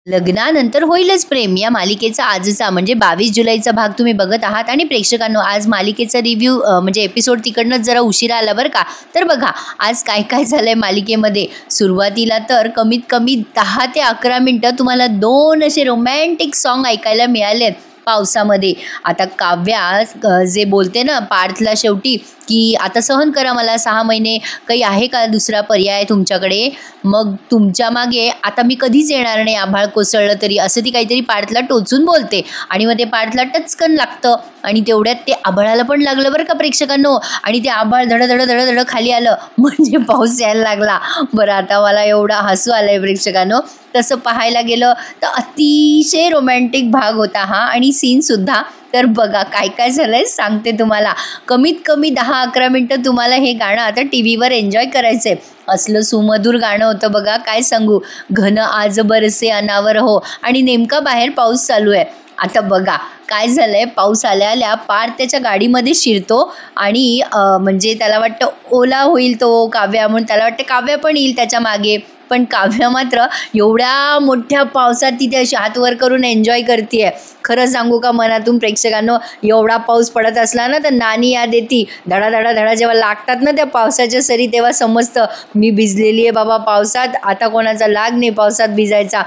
लग्नानंतर होईलच प्रेम या मालिकेचा आजचा म्हणजे 22 जुलैचा भाग तुम्ही बघत आहात आणि प्रेक्षकांनो आज मालिकेचा रिव्ह्यू म्हणजे एपिसोड तिकडनंच जरा उशिरा आला बरं का. तर बघा आज काय काय झालंय मालिकेमध्ये. सुरुवातीला तर कमीत कमी 10 ते 11 मिनिटं तुम्हाला 2 असे रोमॅन्टिक सॉन्ग ऐकायला मिळालेत पावसामध्ये. आता काव्या जे बोलते ना पार्थला शेवटी की आता सहन करा मला 6 महिने, काही आहे का दुसरा पर्याय तुमच्याकडे, मग तुमच्या मागे आता मी कधीच येणार नाही आभाळ कोसळलं तरी, असं ती काहीतरी पार्थला टोचून बोलते आणि मग ते पार्थला टचकन लागतं आणि तेवढ्यात ते आभाळाला पण लागलं बरं का प्रेक्षकांनो. आणि ते आभाळ धड खाली आलं म्हणजे पाऊस यायला लागला. बरं आता मला एवढा हसू आलंय प्रेक्षकांनो. तसं पाहायला गेलं तर अतिशय रोमॅन्टिक भाग होता हा आणि सीनसुद्धा. तर बघा काय काय झालंय सांगते तुम्हाला. कमीत कमी 10-11 मिनटं तुम्हाला हे गाणं आता टी व्हीवर एन्जॉय करायचं आहे. असलं सुमधुर गाणं होतं बघा, काय सांगू. घन आज बरसे अनावर हो आणि नेमका बाहेर पाऊस चालू आहे. आता बघा काय झालंय, पाऊस आल्या पार्थ त्याच्या गाडीमध्ये शिरतो आणि म्हणजे त्याला वाटतं ओला होईल तो काव्या, म्हणून त्याला वाटतं काव्या पण येईल त्याच्या मागे. पण काव्या मात्र एवढ्या मोठ्या पावसात तिथे अशी हात वर करून एन्जॉय करते. खरं सांगू का मनातून प्रेक्षकांनो, एवढा पाऊस पडत असला ना तर नानी याद येते. धडा जेव्हा लागतात ना त्या पावसाच्या सरी तेव्हा समजतं मी भिजलेली आहे बाबा पावसात, आता कोणाचा लाग नाही पावसात भिजायचा.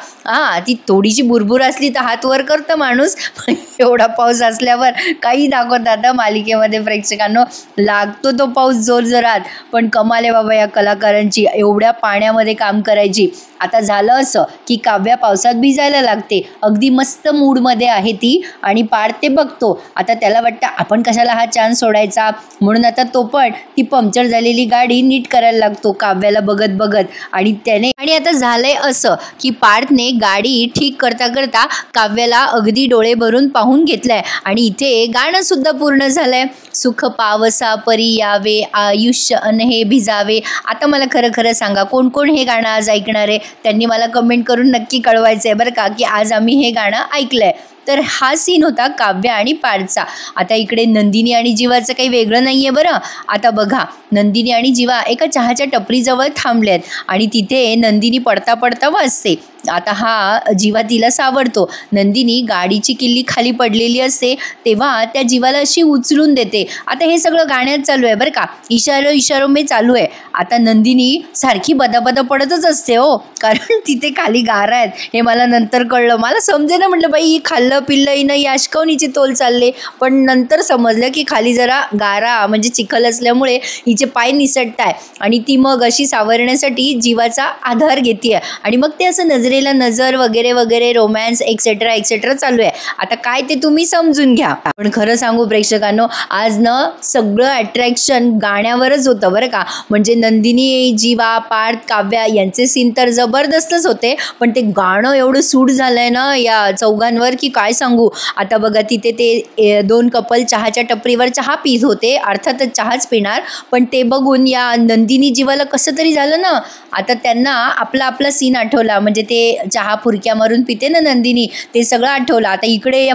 ती थोडीशी बुरबुर असली तर हात वर करतं माणूस, पण एवढा पाऊस असल्यावर काही दाखवतात मालिकेमध्ये प्रेक्षकांनो. लागतो तो पाऊस जोरजोरात, पण कमाल आहे बाबा या कलाकारांची एवढ्या पाण्यामध्ये काम करायची. आता झालं असं की काव्या पावसात भिजायला लागते, अगदी मस्त मूडमध्ये आहे ती आणि पार्थ ते बघतो. आता त्याला वाटतं आपण कशाला हा चान्स सोडायचा, म्हणून आता तो पण ती पंक्चर झालेली गाडी नीट करायला लागतो काव्याला बघत आणि आता झालंय असं की पार्थने गाडी ठीक करता करता काव्याला अगदी डोळे भरून पाहून घेतलंय आणि इथे गाणं सुद्धा पूर्ण झालंय. सुख पावसा परी यावे आयुष्य अनहे भिजावे. आता मला खरं सांगा कोण कोण हे गाणं आज ऐकणार आहे, त्यांनी मला कमेंट करून नक्की कळवायचं आहे बरं का की आज आम्ही हे गाणं ऐकलंय. तर हा सीन होता काव्या आणि पार्थचा. आता इकडे नंदिनी आणि जीवाचं काही वेगळं नाही आहे बरं. आता बघा नंदिनी आणि जीवा एका चहाच्या टपरीजवळ थांबल्यात आणि तिथे नंदिनी पडता वाजते. आता हा जीवा तिला सावरतो. नंदिनी गाडीची किल्ली खाली पडलेली असते तेव्हा त्या जीवाला अशी उचलून देते. आता हे सगळं गाण्यात चालू आहे बरं का, इशारो मे चालू आहे. आता नंदिनी सारखी बदा पडतच असते हो, कारण तिथे खाली गारा आहेत हे मला नंतर कळलं. मला समजे ना, म्हटलं बाई ही खाल्लं पिल्लं हिनं याशकवणीचे तोल चालले, पण नंतर समजलं की खाली जरा गारा म्हणजे चिखल असल्यामुळे हिचे पाय निसटताय आणि ती मग अशी सावरण्यासाठी जीवाचा आधार घेते आणि मग ते असं नजरेला नजर वगैरे रोमॅन्स एक्सेट्रा चालू आहे. आता काय ते तुम्ही समजून घ्या. पण खरं सांगू प्रेक्षकांनो, आज न सगळं अट्रॅक्शन गाण्यावरच होतं बरं का. म्हणजे नंदिनी, जीवा, पार्थ, काव्या यांचे सीन तर जबरदस्तच होते, पण ते गाणं एवढं सूट झालंय ना या चौघांवर की काय सांगू. आता बघा तिथे ते 2 कपल चहाच्या टपरीवर चहा पीत होते, अर्थातच चहाच पिणार, पण ते बघून या नंदिनी जीवाला कसं तरी झालं ना. आता त्यांना आपला सीन आठवला, म्हणजे ते चहा फुरक्या मारून पिते ना नंदिनी, ते सगळं आठवलं. आता इकडे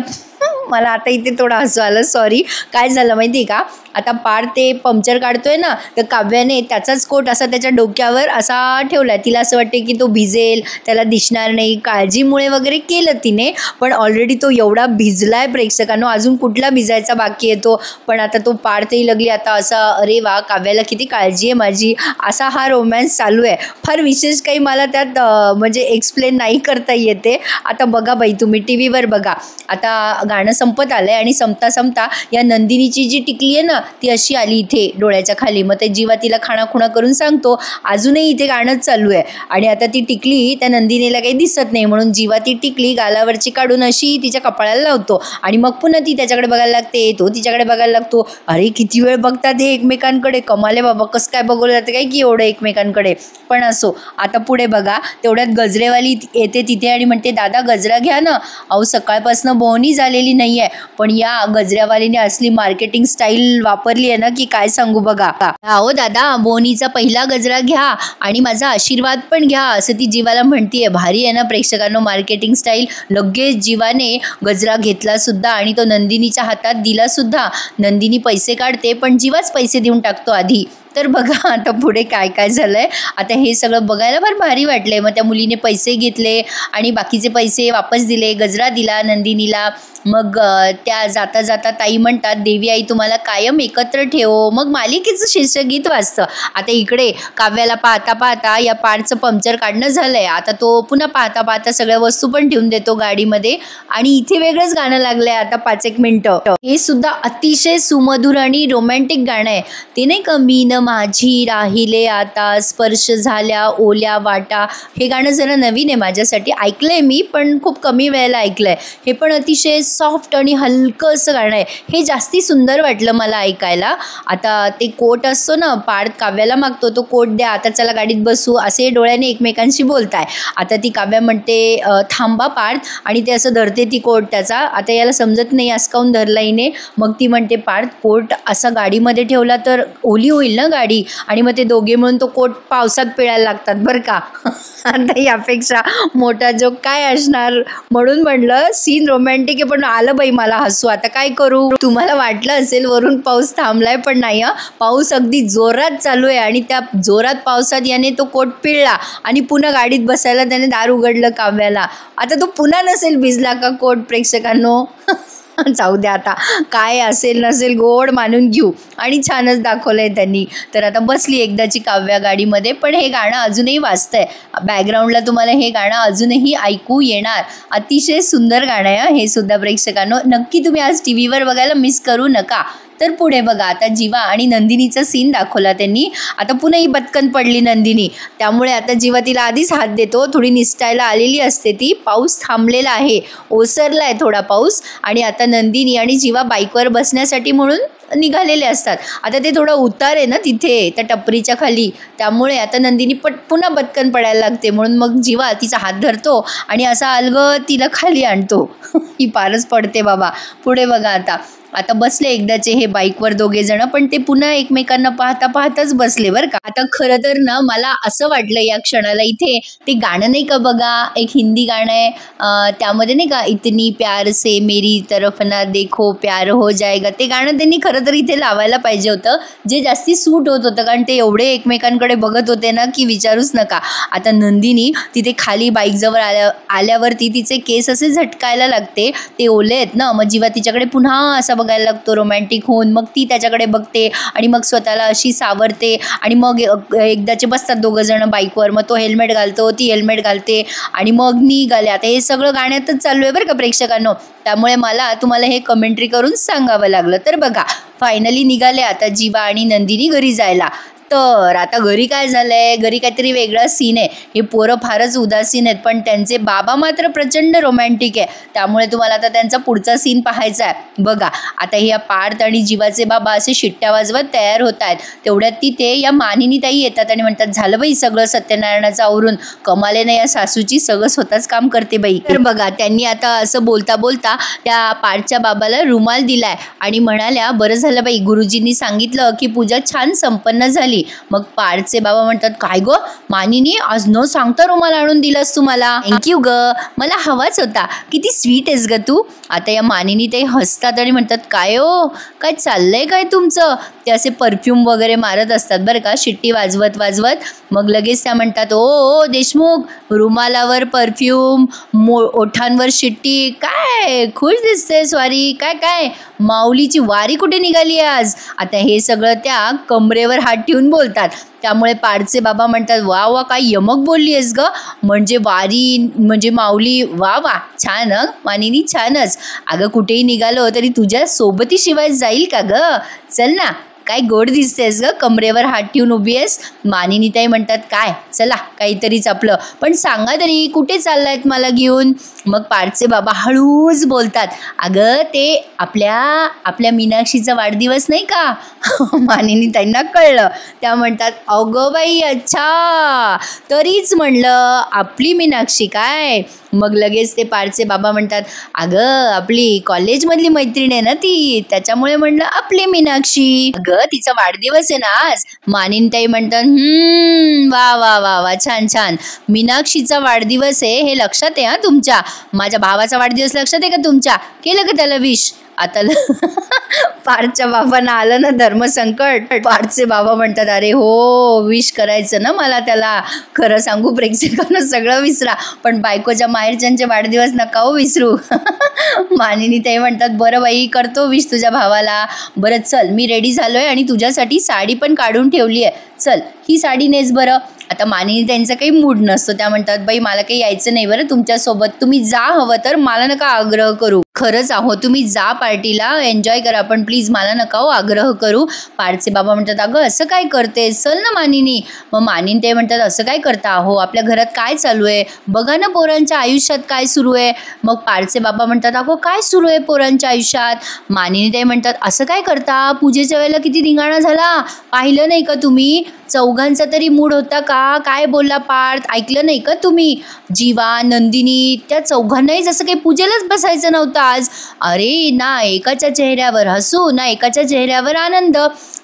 मला आता इथे थोडं हसू आलं, सॉरी. काय झालं माहिती आहे का, आता पार्थ ते पंक्चर काढतोय ना तर काव्याने त्याचाच कोट असा त्याच्या डोक्यावर असा ठेवला. तिला असं वाटते की तो भिजेल, त्याला दिसणार नाही, काळजीमुळे वगैरे केलं तिने, पण ऑलरेडी तो एवढा भिजलाय प्रेक्षकांनो, अजून कुठला भिजायचा बाकी येतो. पण आता तो पार्थही लागली आता असा, अरे वा काव्याला किती काळजी आहे माझी, असा हा रोमॅन्स चालू आहे. फार विशेष काही मला त्यात म्हणजे एक्सप्लेन नाही करता येते. आता बघा बाई तुम्ही टी व्हीवर बघा. आता गाणं संपत आलंय आणि संपता या नंदिनीची जी टिकली आहे ना ती अशी आली इथे डोळ्याच्या खाली. मग ते जीवा तिला खाणाखुणा करून सांगतो अजूनही इथे गाणंच चालू आहे आणि आता ती टिकली त्या नंदिनीला काही दिसत नाही, म्हणून जीवा ती टिकली गालावरची काढून अशी तिच्या कपाळाला लावतो आणि मग पुन्हा ती त्याच्याकडे बघायला लागते, तो तिच्याकडे बघायला लागतो. अरे किती वेळ बघतात हे एकमेकांकडे, कमाले बाबा, कसं काय बघवलं जातं काय की एवढं एकमेकांकडे. पण असो, आता पुढे बघा तेवढ्यात गजरेवाली येते तिथे आणि म्हणते दादा गजरा घ्या ना. अहो सकाळपासून बोहनी झालेली नाही आहे, पण या गजऱ्यावालीने असली मार्केटिंग स्टाईल वापरली आहे ना की काय सांगू बघा. अहो दादा बोनीचा पहिला गजरा घ्या आणि माझा आशीर्वाद पण घ्या असं ती जीवाला म्हणतीये. भारी आहे ना प्रेक्षकांनो मार्केटिंग स्टाईल. लगेच जीवाने गजरा घेतला सुद्धा आणि तो नंदिनीच्या हातात दिला सुद्धा. नंदिनी पैसे काढते पण जीवाच पैसे देऊन टाकतो आधी. तर बघा आता पुढे काय काय झालंय. आता हे सगळं बघायला फार भारी वाटलंय. मग त्या मुलीने पैसे घेतले आणि बाकीचे पैसे वापस दिले, गजरा दिला नंदिनीला. मग त्या जाता जाता ताई म्हणतात, देवी आई तुम्हाला कायम एकत्र ठेवो. मग मालिकेचं शीर्षगीत वाजतं. आता इकडे काव्याला पाहता पाहता या पारचं पंक्चर काढणं झालंय. आता तो पुन्हा पाहता पाहता सगळ्या वस्तू पण ठेवून देतो गाडीमध्ये आणि इथे वेगळंच गाणं लागलंय आता 5-1 मिनिटं. हे सुद्धा अतिशय सुमधुर आणि रोमॅन्टिक गाणं आहे. ते नाही का, मीन माझी राहिले आता स्पर्श झाल्या ओल्या वाटा. हे गाणं जरा नवीन आहे माझ्यासाठी, ऐकलंय मी पण खूप कमी वेळेला ऐकलंय. हे पण अतिशय सॉफ्ट आणि हलकं असं गाणं आहे. हे जास्ती सुंदर वाटलं मला ऐकायला. आता ते कोट असतो ना, पार्थ काव्याला मागतो तो कोट द्या, आता चला गाडीत बसू, असे डोळ्याने एकमेकांशी बोलताय. आता ती काव्या म्हणते थांबा पार्थ, आणि ते असं धरते ती कोट त्याचा. आता याला समजत नाही असकावून धरला हिने. मग ती म्हणते पार्थ कोट असा गाडीमध्ये ठेवला तर ओली होईल ना गाडी, आणि मग ते दोघे म्हणून तो कोट पावसात पिळायला लागतात बरं का. आता यापेक्षा मोठा जोक काय असणार. म्हणून म्हणलं सीन रोमॅन्टिक आहे पण आलं बाई मला हसू. आता काय करू. तुम्हाला वाटलं असेल वरून पाऊस थांबलाय, पण नाही हा, पाऊस अगदी जोरात चालू आहे. आणि त्या जोरात पावसात याने तो कोट पिळला आणि पुन्हा गाडीत बसायला त्याने दार उघडलं काव्याला. आता तो पुन्हा नसेल भिजला का कोट प्रेक्षकांनो. जाऊ द्या, आता काय असेल नसेल गोड मानून घेऊ. आणि छानच दाखवलंय त्यांनी. तर आता बसली एकदाची काव्या गाडीमध्ये. पण हे गाणं अजूनही वाजतंय बॅकग्राऊंडला, तुम्हाला हे गाणं अजूनही ऐकू येणार. अतिशय सुंदर गाणं आहे हे सुद्धा प्रेक्षकांनो. नक्की तुम्ही आज टीव्हीवर बघायला मिस करू नका. तर पुढे बघा आता जीवा आणि नंदिनीचा सीन दाखवला त्यांनी. आता पुन्हा ही बदकन पडली नंदिनी, त्यामुळे आता जीवा तिला आधीच हात देतो. थोडी निसटायला आलेली असते ती. पाऊस थांबलेला आहे, ओसरला आहे थोडा पाऊस. आणि आता नंदिनी आणि जीवा बाईकवर बसण्यासाठी म्हणून निघालेले असतात. आता ते थोडं उतार आहे ना तिथे त्या टपरीच्या खाली, त्यामुळे आता नंदिनी पुन्हा बदकन पडायला लागते. म्हणून मग जीवा तिचा हात धरतो आणि असा अलगद तिला खाली आणतो. ही पारच पडते बाबा. पुढे बघा आता बसले एकदाचे हे बाईकवर दोघे जण, पण ते पुन्हा एकमेकांना पाहता पाहताच बसले बरं का. आता खरं तर ना मला असं वाटलं या क्षणाला इथे ते गाणं नाही का बघा, एक हिंदी गाणं आहे, त्यामध्ये नाही का, इतनी प्यार से मेरी तरफ ना देखो प्यार हो जाएगा. ते गाणं त्यांनी खरं तर इथे लावायला पाहिजे होतं, जे जास्ती सूट होत होतं. कारण ते एवढे एकमेकांकडे बघत होते ना की विचारूच नका. आता नंदिनी तिथे खाली बाईकजवळ आल्यावरती तिचे केस असे झटकायला लागते, ते ओले आहेत ना. मग जीवा तिच्याकडे पुन्हा असा बघायला लागतो रोमॅन्टिक होऊन. मग ती त्याच्याकडे बघते आणि मग स्वतःला अशी सावरते. आणि मग एकदाचे बसतात दोघं जण बाईकवर. मग तो हेल्मेट घालतो, ती हेल्मेट घालते आणि मग निघाले. आता हे सगळं गाण्यातच चालू आहे बरं का प्रेक्षकांनो, त्यामुळे मला तुम्हाला हे कमेंट्री करून सांगावं लागलं. तर बघा फायनली निघाले आता जीवा आणि नंदिनी घरी जायला. तर आता घरी काय झालंय, घरी काहीतरी वेगळा सीन आहे. हे पोरं फारच उदासीन आहेत, पण त्यांचे बाबा मात्र प्रचंड रोमॅन्टिक आहे. त्यामुळे तुम्हाला आता त्यांचा पुढचा सीन पाहायचा आहे. बघा आता या पार्थ आणि जीवाचे बाबा असे शिट्ट्या वाजवत तयार होत आहेत. तेवढ्यात तिथे या मानिनी ताई येतात आणि म्हणतात, झालं बाई सगळं सत्यनारायणाचं आवरून, कमालेनं या सासूची सगळं स्वतःच काम करते बाई. तर बघा त्यांनी आता असं बोलता बोलता त्या पार्थच्या बाबाला रुमाल दिलाय आणि म्हणाल्या, बरं झालं बाई गुरुजींनी सांगितलं की पूजा छान संपन्न झाली. मग पार्थचे बाबा म्हणतात, काय ग मानिनी, आज न सांगता रुमाल आणून दिलास तू मला. थँक्यू ग, मला हवाच होता. किती स्वीट आहेस ग तू. आता या मानिनी ते हसतात आणि म्हणतात, काय हो काय चाललंय काय तुमचं. ते असे परफ्यूम वगैरे मारत असतात बरं का, शिट्टी वाजवत वाजवत. मग लगेच त्या म्हणतात, ओ देशमुख, रुमालावर परफ्यूम, ओठांवर शिट्टी, काय खुश दिसते स्वारी. काय काय माऊलीची वारी कुठे निघाली आज. आता हे सगळं त्या कमरेवर हात ठेवून बोलतात. त्यामुळे पार्थचे बाबा म्हणतात, वा वा काय यमक बोलली आहेस ग, म्हणजे वारी म्हणजे माऊली, वा वा छान मानिनी छानच. अगं कुठेही निघालो तरी तुझ्या सोबतीशिवाय जाईल का ग, चल ना. काय गोड दिसतेस ग, कमरेवर हात ठेवून उभी आहेस. मानिनी ताई म्हणतात, काय चला काहीतरीच आपलं, पण सांगा तरी कुठे चाललायत मला घेऊन. मग पार्थचे बाबा हळूच बोलतात, अगं ते आपल्या मीनाक्षीचा वाढदिवस नाही का. मानिनी ताईंना कळलं. त्या म्हणतात, अगं बाई अच्छा, तरीच म्हणलं आपली मीनाक्षी काय. मग लगेच ते पार्थचे बाबा म्हणतात, अगं आपली कॉलेजमधली मैत्रीण आहे ना ती, त्याच्यामुळे म्हणलं आपली मीनाक्षी. अगं तिचा वाढदिवस आहे ना आज. मानिनीताई म्हणतात, वा वा वा वा छान छान, मीनाक्षीचा वाढदिवस आहे हे लक्षात आहे हा तुमच्या. माझ्या भावाचा वाढदिवस लक्षात आहे का तुमच्या, केलं का त्याला विश. आता पार्थच्या बाबांना आलं ना धर्मसंकट. पार्थचे बाबा म्हणतात अरे हो विश करायचं ना मला त्याला. खरं सांगू प्रेक्षकांना सगळं विसरा पण बायकोच्या माहेरच्यांचे वाढदिवस नका हो विसरू. मानिनी ते म्हणतात बरं बाई करतो विश तुझ्या भावाला. बरं चल मी रेडी झालोय आणि तुझ्यासाठी साडी पण काढून ठेवली आहे, चल ही साडी नेस बरं. आता मानिनी त्यांचा काही मूड नसतो, त्या म्हणतात बाई मला काही यायचं नाही बरं तुमच्यासोबत, तुम्ही जा हवं तर, मला नका आग्रह करू. खरंच आहो तुम्ही जा पार्टीला एन्जॉय करा पण प्लीज मला नका हो आग्रह करू. पार्थचे बाबा म्हणतात अगं असं काय करते, चल ना मानिनी. मग मानिनी ते म्हणतात असं काय करता अहो, आपल्या घरात काय चालू आहे बघा ना, पोरांच्या आयुष्यात काय सुरू आहे. मग पार्थचे बाबा म्हणतात अगो काय सुरू आहे पोरांच्या आयुष्यात. मानिनी ते म्हणतात असं काय करता, पूजेच्या वेळेला किती धिंगाणा झाला पाहिलं नाही का तुम्ही, चौघांचा तरी मूड होता का, काय बोलला पार्थ ऐकलं नाही का तुम्ही. जीवा नंदिनी त्या चौघांनाही जसं काही पूजेलाच बसायचं नव्हतं आज. अरे ना एकाच्या चेहऱ्यावर हसू ना एकाच्या चेहऱ्यावर आनंद.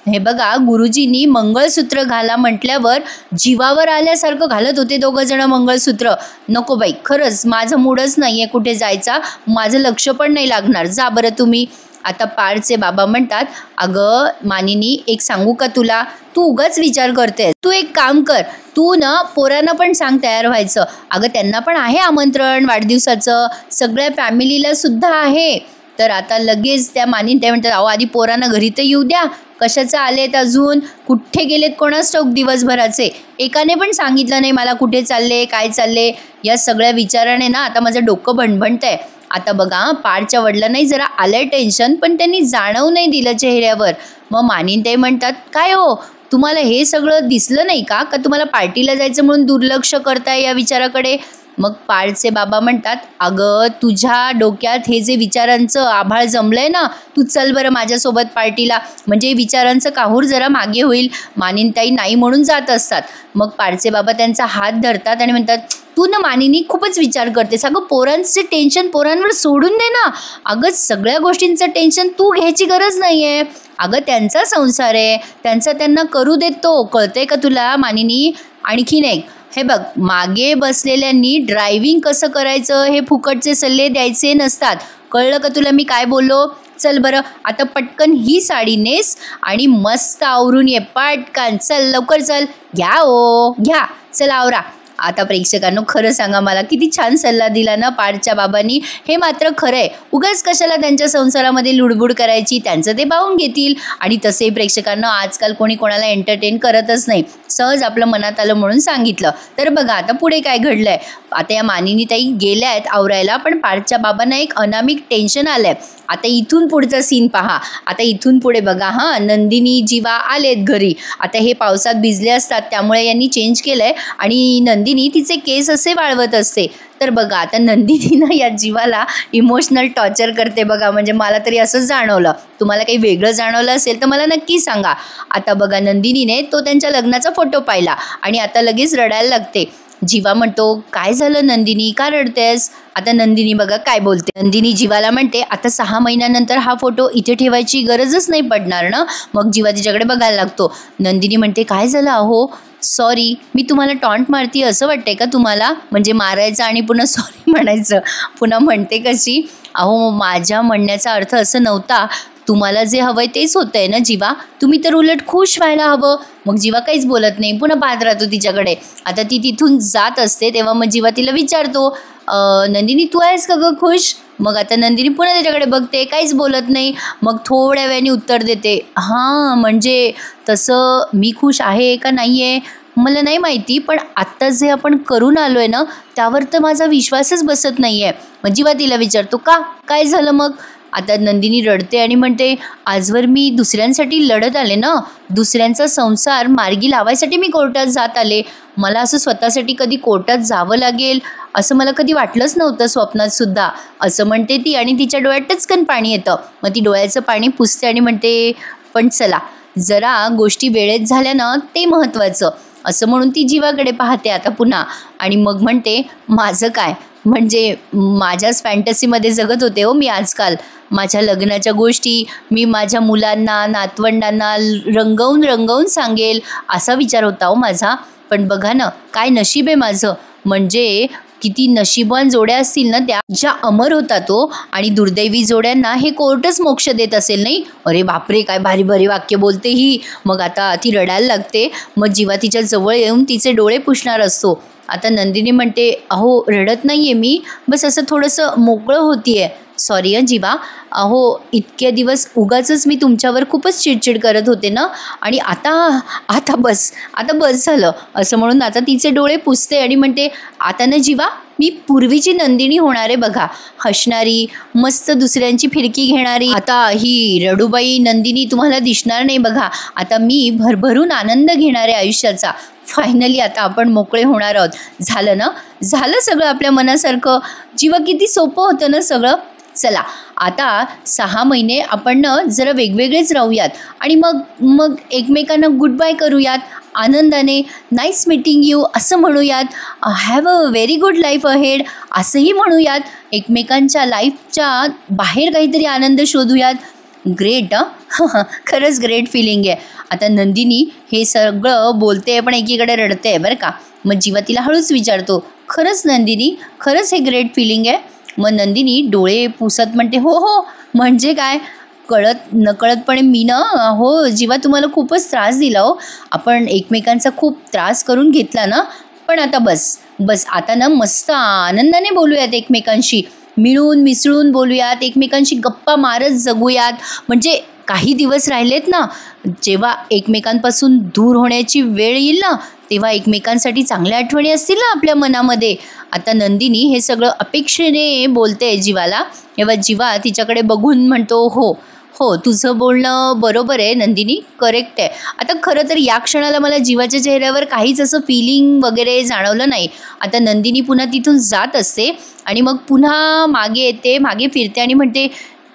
हे बघा गुरुजींनी मंगळसूत्र घाला म्हटल्यावर जीवावर आल्यासारखं घालत होते दोघं जण मंगळसूत्र. नको बाई खरंच माझं मूडच नाही आहे कुठे जायचा, माझं लक्ष पण नाही लागणार, जा बरं तुम्ही. आता पार्थचे बाबा म्हणतात अगं मानिनी एक सांगू का तुला, तू उगाच विचार करतेस, तू एक काम कर, तू ना पोरांना पण सांग तयार व्हायचं. अगं त्यांना पण आहे आमंत्रण वाढदिवसाचं, सगळ्या फॅमिलीला सुद्धा आहे. तर आता लगेच त्या मानिनी त्या म्हणतात अहो आधी पोरांना घरी तर येऊ द्या, कशाचं आलेत अजून, कुठे गेलेत कोणास ठाऊक दिवसभराचे, एकाने पण सांगितलं नाही मला कुठे चालले काय चालले. या सगळ्या विचाराने ना आता माझं डोकं भणभणतंय. आता बघा पार्थच्या वडिलांनाही जरा आलं टेन्शन पण त्यांनी जाणवू नाही दिलं चेहऱ्यावर. मग मानिनी ते म्हणतात काय हो तुम्हाला हे सगळं दिसलं नाही का, का तुम्हाला पार्टीला जायचं म्हणून दुर्लक्ष करताय या विचाराकडे. मग पार्थचे बाबा म्हणतात अगं तुझ्या डोक्यात हे जे विचारांचं आभाळ जमलंय ना, तू चल बरं माझ्यासोबत पार्टीला, म्हणजे विचारांचं काहूर जरा मागे होईल. मानिनीताई नाही म्हणून जात असतात. मग पार्थचे बाबा त्यांचा हात धरतात आणि म्हणतात तू ना मानिनी खूपच विचार करतेस, अगं पोरांचे टेन्शन पोरांवर सोडून दे ना, अगं सगळ्या गोष्टींचं टेन्शन तू घ्यायची गरज नाही आहे, अगं त्यांचा संसार आहे, त्यांचा त्यांना करू देतो, कळतंय का तुला मानिनी. आणखीन एक हे बघ मागे बसलेल्यांनी ड्रायव्हिंग कसं करायचं हे फुकटचे सल्ले द्यायचे नसतात, कळलं का तुला मी काय बोललो. चल बरं आता पटकन ही साडी नेस आणि मस्त आवरून ये पटकन, चल लवकर चल, घ्या ओ घ्या चल आवरा. आता प्रेक्षकांनो खरं सांगा मला किती छान सल्ला दिला ना पार्थच्या बाबांनी. हे मात्र खरं आहे, उगाच कशाला त्यांच्या संसारामध्ये लुडबुड करायची, त्यांचं ते पाहून घेतील. आणि तसे प्रेक्षकांना आजकाल कोणी कोणाला एंटरटेन करतच नाही, सहज आपलं मनात आलं म्हणून सांगितलं. तर बघा आता पुढे काय घडलंय. आता या मानिनीताई गेल्या आहेत आवरायला पण पार्थच्या बाबांना एक अनामिक टेन्शन आलंय. आता इथून पुढचा सीन पहा. आता इथून पुढे बघा हां नंदिनी जीवा आलेत घरी. आता हे पावसात भिजले असतात त्यामुळे यांनी चेंज केलंय आणि नंदिनी तिचे केस असे वाळवत असते. तर बघा आता नंदिनी ना या जीवाला इमोशनल टॉर्चर करते बघा, म्हणजे मला तरी असंच जाणवलं. तुम्हाला काही वेगळं जाणवलं असेल तर मला नक्की सांगा. आता बघा नंदिनीने तो त्यांच्या लग्नाचा फोटो पाहिला आणि आता लगेच रडायला लागते. जीवा म्हणतो काय झालं नंदिनी का रडतेस. आता नंदिनी बघा काय बोलते. नंदिनी जीवाला म्हणते आता 6 महिन्यानंतर हा फोटो इथे ठेवायची गरजच नाही पडणार ना. मग जीवा तिच्याकडे बघायला लागतो. नंदिनी म्हणते काय झालं अहो, सॉरी मी तुम्हाला टॉन्ट मारती असं वाटतंय का तुम्हाला, म्हणजे मारायचं आणि पुन्हा सॉरी म्हणायचं. पुन्हा म्हणते कशी अहो माझ्या म्हणण्याचा अर्थ असं नव्हता, तुम्हाला जे हवंय तेच होतंय ना जीवा, तुम्ही तर उलट खुश व्हायला हवं. मग जीवा काहीच बोलत नाही, पुन्हा पाहत राहतो तिच्याकडे. आता ती तिथून जात असते तेव्हा मग जीवा तिला विचारतो नंदिनी तू आहेस का गं खुश. मग आता नंदिनी पुन्हा त्याच्याकडे बघते, काहीच बोलत नाही. मग थोड्या वेळाने उत्तर देते हां म्हणजे तसं मी खुश आहे का नाही आहे मला नाही माहिती, पण आत्ता जे आपण करून आलो आहे ना त्यावर तर माझा विश्वासच बसत नाही आहे. मग जीवा तिला विचारतो का काय झालं मग. आता नंदिनी रडते आणि म्हणते आजवर मी दुसऱ्यांसाठी लढत आले ना, दुसऱ्यांचा संसार मार्गी लावायसाठी मी कोर्टात जात आले. मला असं स्वतःसाठी कधी कोर्टात जावं लागेल असं मला कधी वाटलंच नव्हतं स्वप्नात सुद्धा, असं म्हणते ती. आणि तिच्या डोळ्यात टचकन पाणी येतं. मग ती डोळ्याचं पाणी पुसते आणि म्हणते पण चला जरा गोष्टी वेळेत झाल्या ना ते महत्त्वाचं, असं म्हणून ती जीवाकडे पाहते आता पुन्हा. आणि मग म्हणते माझं काय, म्हणजे माझ्याच फॅन्टसीमध्ये जगत होते हो मी आजकाल. माझ्या लग्नाच्या गोष्टी मी माझ्या मुलांना नातवंडांना रंगवून सांगेल असा विचार होता हो माझा. पण बघा ना काय नशीब आहे माझं, म्हणजे किती नशिबान जोड्या असतील ना त्या, ज्या अमर होतात तो, आणि दुर्दैवी जोड्यांना हे कोर्टच मोक्ष देत असेल नाही. अरे बापरे, काय भारी भारी वाक्य बोलते ही. मग आता ती रडायला लागते. मग जीवा तिच्या जवळ येऊन तिचे डोळे पुसणार असतो. आता नंदिनी म्हणते, अहो रडत नाहीये मी, बस असं थोडंसं मोकळं होतीये. सॉरी जीवा, अहो इतके दिवस उगाचच मी तुमच्यावर खूपच चिडचिड करत होते ना, आणि आता बस झालं असं म्हणून आता तिचे डोळे पुसते आणि म्हणते, आता ना जीवा मी पूर्वीची नंदिनी होणार आहे बघा, हसणारी, मस्त दुसऱ्यांची फिरकी घेणारी. आता ही रडूबाई नंदिनी तुम्हाला दिसणार नाही बघा. आता मी भरभरून आनंद घेणार आहे आयुष्याचा. फायनली आता आपण मोकळे होणार आहोत. झालं ना, झालं सगळं आपल्या मनासारखं. जीवा किती सोपं होतं ना सगळं. चला आता 6 महिने आपण ना जरा वेगवेगळेच राहूयात आणि मग एकमेकांना गुड बाय करूयात आनंदाने. नाईस मीटिंग यू असं म्हणूयात. Have a very good life ahead असंही म्हणूयात. एकमेकांच्या लाईफच्या बाहेर काहीतरी आनंद शोधूयात. ग्रेट खरंच ग्रेट फिलिंग आहे. आता नंदिनी हे सगळं बोलते पण एकीकडे रडते आहे बरं का. मग जीवा तिला हळूच विचारतो, खरंच नंदिनी, खरंच हे ग्रेट फिलिंग आहे. मग नंदिनी डोळे पुसत म्हणते, हो म्हणजे काय, नकळतपणे मी ना, हो जीवा तुम्हाला खूपच त्रास दिला हो, आपण एकमेकांचा खूप त्रास करून घेतला ना, पण आता बस आता ना मस्त आनंदाने बोलूयात एकमेकांशी, मिळून मिसळून बोलूयात, एकमेकांशी गप्पा मारत जगूयात. म्हणजे काही दिवस राहिलेत ना, जेव्हा एकमेकांपासून दूर होण्याची वेळ येईल ना, तेव्हा एकमेकांसाठी चांगल्या आठवणी असतील ना आपल्या मनामध्ये. आता नंदिनी हे सगळं अपेक्षेने बोलते जीवाला. तेव्हा जीवा तिच्याकडे बघून म्हणतो, हो तुझं बोलणं बरोबर आहे नंदिनी, करेक्ट आहे. आता खरं तर या क्षणाला मला जीवाच्या चेहऱ्यावर काहीच असं फिलिंग वगैरे जाणवलं नाही. आता नंदिनी पुन्हा तिथून जात असते आणि मग पुन्हा मागे फिरते आणि म्हणते,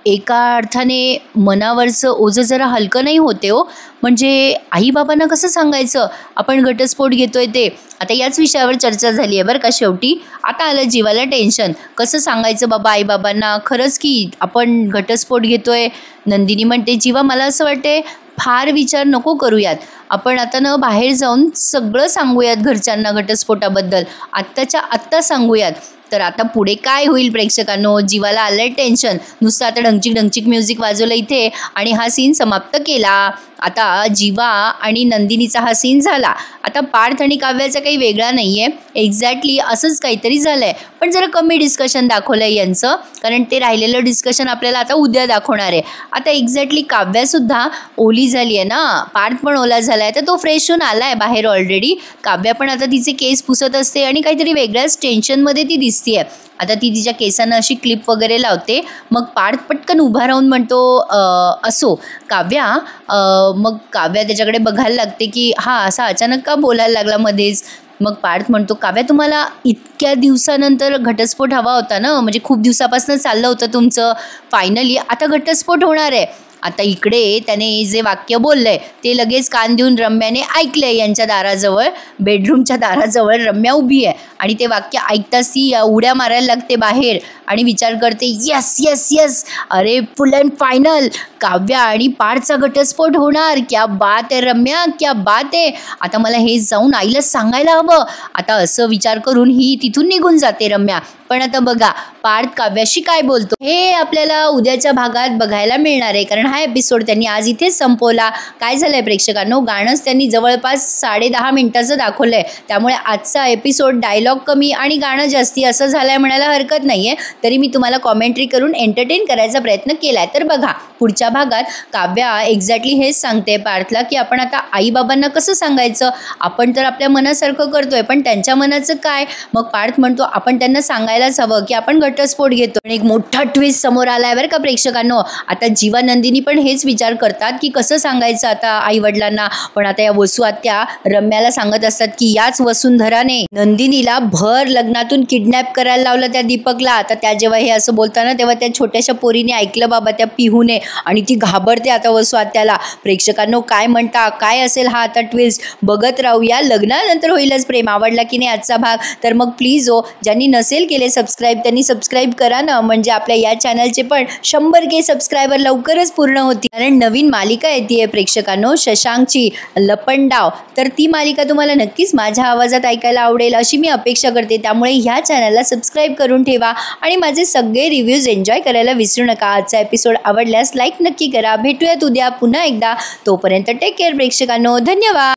एका अर्थाने मनावरचं ओझं जरा हलकं नाही होते हो. म्हणजे आईबाबांना कसं सांगायचं आपण घटस्फोट घेतोय ते. आता याच विषयावर चर्चा झाली आहे बरं का शेवटी. आता आलं जीवाला टेन्शन, कसं सांगायचं बाबा आईबाबांना खरंच की आपण घटस्फोट घेतोय. नंदिनी म्हणते, जीवा मला असं वाटते फार विचार नको करूयात, आपण आता ना बाहेर जाऊन सगळं सांगूयात घरच्यांना घटस्फोटाबद्दल, आत्ताच्या आत्ता सांगूयात. तर आता पुढे काय होईल प्रेक्षकांनो, जीवाला आलंय टेन्शन. नुसतं आता ढंगचिक म्युझिक वाजवलं इथे आणि हा सीन समाप्त केला. आता जीवा आणि नंदिनीचा हा सीन झाला. आता पार्थ आणि काव्याचा काही वेगळा नाही आहे, एक्झॅक्टली असंच काहीतरी झालं आहे, पण जरा कमी डिस्कशन दाखवलं आहे यांचं, कारण ते राहिलेलं डिस्कशन आपल्याला आता उद्या दाखवणार आहे. आता एक्झॅक्टली काव्यासुद्धा ओली झाली आहे ना, पार्थ पण ओला झाला आहे, तर तो फ्रेश होऊन आला आहे बाहेर ऑलरेडी. काव्या पण आता तिचे केस पुसत असते आणि काहीतरी वेगळ्याच टेन्शनमध्ये ती दिसते आहे. आता ती तिच्या केसांना अशी क्लिप वगैरे लावते. मग पार्थ पटकन उभा राहून म्हणतो, असो काव्या. मग काव्या त्याच्याकडे बघायला लागते की हा असा अचानक का बोलायला लागला मध्येच. मग पार्थ म्हणतो, काव्या तुम्हाला इतक्या दिवसानंतर घटस्फोट हवा होता ना, म्हणजे खूप दिवसापासून चाललं होतं तुमचं, फायनली आता घटस्फोट होणार आहे. आता इकडे त्याने जे वाक्य बोललंय ते लगेच कान देऊन रम्याने ऐकलंय. यांच्या दाराजवळ, बेडरूमच्या दाराजवळ रम्या उभी आहे आणि ते वाक्य ऐकताच ती उड्या मारायला लागते बाहेर आणि विचार करते, यस अरे फुल अँड फायनल काव्या आणि पार्थचा घटस्फोट होणार. क्या बात आहे रम्या, क्या बात आहे. आता मला हे जाऊन आईला सांगायला हवं. आता असं विचार करून ही तिथून निघून जाते रम्या. पण आता बघा पार्थ काव्याशी काय बोलतो हे आपल्याला उद्याच्या भागात बघायला मिळणार आहे, कारण हा एपिसोड त्यांनी आज इथेच संपवला. काय झालंय प्रेक्षकांनो, गाणंच त्यांनी जवळपास 10.5 मिनिटाचं दाखवलंय, त्यामुळे आजचा एपिसोड डायलॉग कमी आणि गाणं जास्ती असं झालंय म्हणायला हरकत नाहीये. तरी मी तुम्हाला कॉमेंट्री करून एंटरटेन करायचा प्रयत्न केलाय. तर बघा पुढच्या भागात काव्या एक्झॅक्टली हेच सांगते पार्थला की आपण आता आईबाबांना कसं सांगायचं, आपण तर आपल्या मनासारखं करतोय पण त्यांच्या मनाचं काय. मग पार्थ म्हणतो आपण त्यांना सांगायलाच हवं की आपण घटस्फोट घेतो. एक मोठा ट्विस्ट समोर आलाय बरं का प्रेक्षकांनो. आता जीवा नंदिनी पण हेच विचार करतात की कसं सांगायचं आता आई वडिलांना. पण आता या वसू आत्या रम्याला सांगत असतात की याच वसुंधराने नंदिनीला भर लग्नातून किडनॅप करायला लावलं त्या दीपकला. आता त्या जेव्हा हे असं बोलताना तेव्हा त्या छोट्याशा पोरीने ऐकलं बाबा, त्या पिहूने, आणि ती घाबरते आता वसू आत्याला. प्रेक्षकांनो काय म्हणता, काय असेल हा आता ट्विस्ट बघत राहूया. लग्नानंतर होईलच प्रेम. आवडला की नाही आजचा भाग तर मग प्लीज ज्यांनी नसेल केले सबस्क्राईब त्यांनी सबस्क्राईब करा ना, म्हणजे आपल्या या चॅनलचे पण 100K सबस्क्रायबर लवकरच पूर्ण पूर्ण होती, कारण नवीन मालिका येते प्रेक्षकांनो शशांकची लपंडाव. तर ती मालिका तुम्हाला नक्कीच माझ्या आवाजात ऐकायला आवडेल अशी मी अपेक्षा करते. त्यामुळे ह्या चॅनलला सबस्क्राईब करून ठेवा आणि माझे सगळे रिव्ह्यूज एन्जॉय करायला विसरू नका. आजचा एपिसोड आवडल्यास लाईक नक्की करा. भेटूयात उद्या पुन्हा एकदा. तोपर्यंत टेक केअर प्रेक्षकांनो. धन्यवाद.